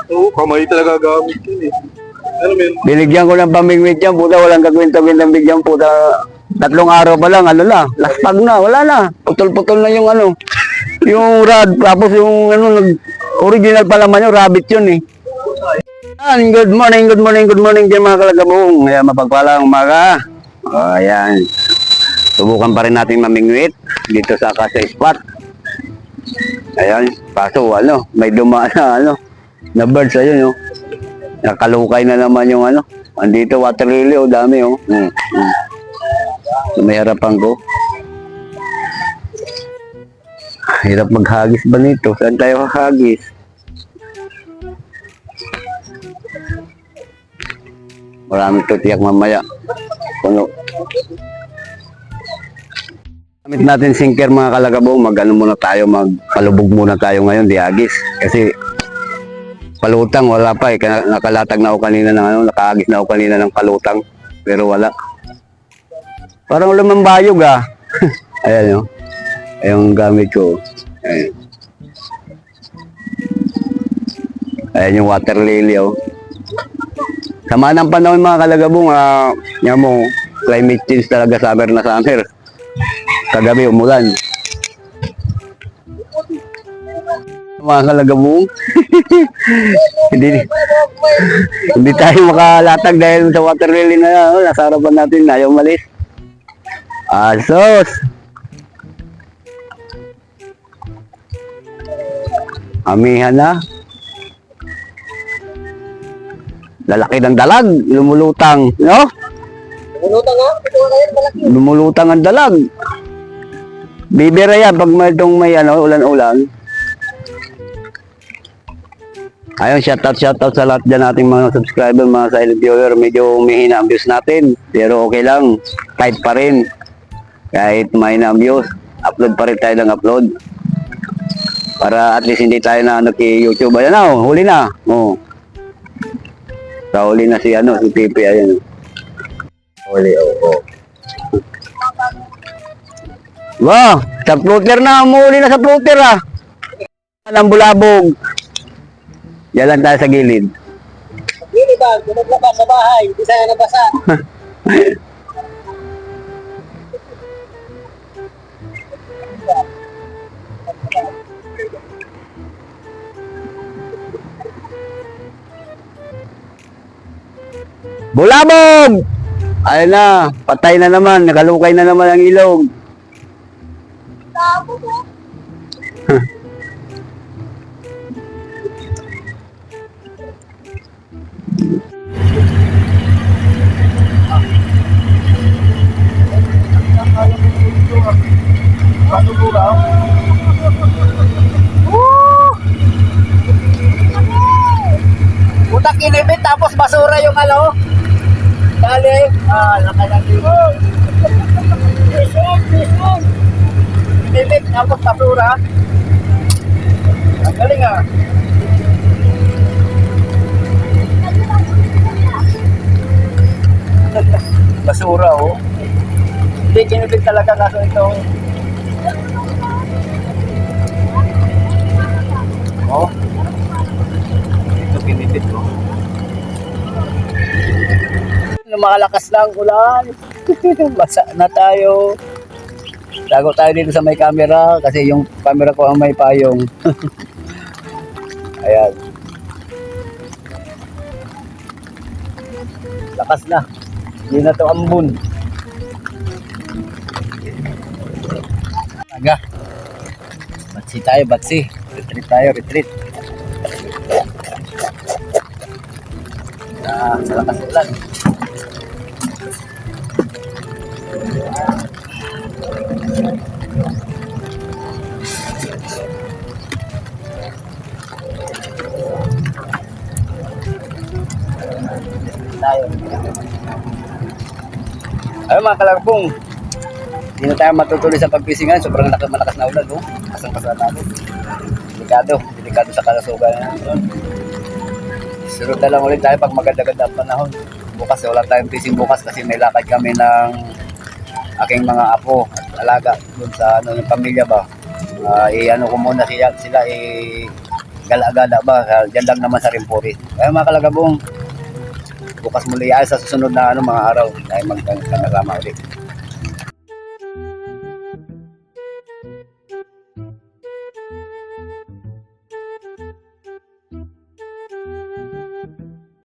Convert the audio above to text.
Oo, kamay talaga gamit yun eh. Ano men? Binigyan ko ng pamingwit yan, puta, walang kakwenta-kwentang bigyan, puta. 3 araw pa lang, ano na, laspag na, wala na. Putol-putol na yung ano, yung rod, tapos yung ano, original pa naman yung rabbit yun eh. Good morning, good morning, good morning dyan mga kalagabong. Ayan, mapagpalang umaga. O, ayan. Subukan pa rin natin mamingwit dito sa Casa Spot. Ayan, kaso ano, may dumaan na ano, na birds ayun, no. Nakalukay na naman yung ano. Andito water lily, oh, dami, oh. So, may harapan ko. Hirap maghagis ba nito? Saan tayo hagis? Marami ito tiyak mamaya. Puno. Gamit natin sinker mga kalagabong. Mag-ano muna tayo, magpalubog muna tayo ngayon, di hagis. Kasi palutang wala pa eh. Nakalatag na ako kanina ng ano, nakahagis na ako kanina ng palutang. Pero wala. Parang lumambayog ah. Ayan yun. Yung gamit ko. Ayan. Ayan yung water lily oh. Sama ng panahon mga kalagabong, yan mo, climate change talaga, summer na summer. Kagabi umulan. Mga kalagabong, hindi tayo makalatag dahil sa water lily na nasa harapan natin, ayaw malis. Asos! Amihan na. Lalaki ng dalag, lumulutang, no? Lumulutang nga? Ito na yun, malaki. Lumulutang ang dalag. Bibira yan pag may ano, ulan-ulan. Ayun, shoutout sa lahat dyan nating mga subscriber, mga silent viewer. Medyo umihina ang views natin, pero okay lang. Tight pa rin. Kahit mahina ang views, upload pa rin tayo ng upload. Para at least hindi tayo na ano kay YouTube. Ayan na, huli na. Oh. Huli na si ano, si Pipi, ayan. Huli, oo. Wow, sa floater na, huli na sa floater ah. Ang bulabog. Yan lang tayo sa gilid. Hindi ba, naglabas sa bahay, hindi sa'yo nabasa. Bulabog! Ayun na, patay na naman, nakalukay na naman ang ilog. Utak kinibit, tapos basura yung ano. Dali. Laka ng libog. Kinibit, tapos basura. Ang galing ah. Basura oh. Hindi kinibit talaga kaso itong oh. Ito kinibit oh. Lumalakas lang ulan. Basa na tayo. Tago tayo dito sa may camera kasi yung camera ko ang may payong. Ayan. Lakas na. Hindi na to ambun. Aga. Batsi tayo, batsi. Retreat tayo, retreat. Sa lakas ulan. Tayo. Ayun mga kalagpong, hindi na tayo matutuloy sa pagpisingan. Sobrang malakas na ulan, no? Kasang-kasang natin. Delikado sa kalasugan natin. Sunod na lang ulit tayo pag maganda-ganda ang panahon. Bukas wala tayong fishing bukas kasi may lakad kami ng aking mga apo at alaga dun sa ano, yung pamilya ba. i-ano ko muna sila, gala-gala ba, dyan lang naman sa Rimpuri. Kaya mga kalagabong, bukas muli ay sa susunod na mga araw ay magkakasama ulit.